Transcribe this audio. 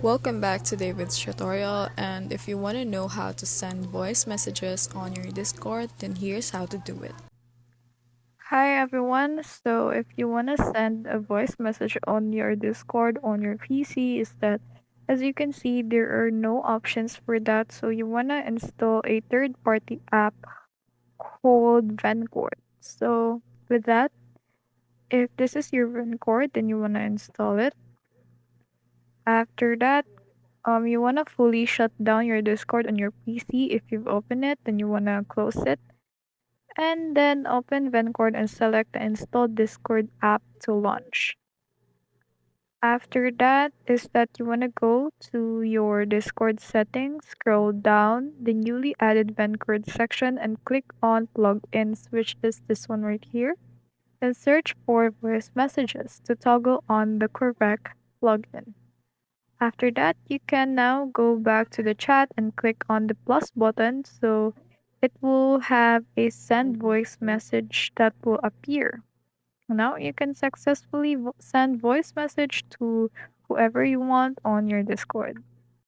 Welcome back to David's tutorial, and if you want to know how to send voice messages on your Discord, then here's how to do it. Hi everyone. So if you want to send a voice message on your Discord on your PC, is that as you can see there are no options for that. So you want to install a third-party app called Vencord. So with that, if this is your Vencord, then you want to install it. After that, you want to fully shut down your Discord on your PC. If you've opened it, then you want to close it. And then open Vencord and select the install Discord app to launch. After that is that you want to go to your Discord settings, scroll down the newly added Vencord section and click on plugins, which is this one right here. Then search for voice messages to toggle on the correct plugin. After that, you can now go back to the chat and click on the plus button so it will have a send voice message that will appear. Now you can successfully send voice message to whoever you want on your Discord.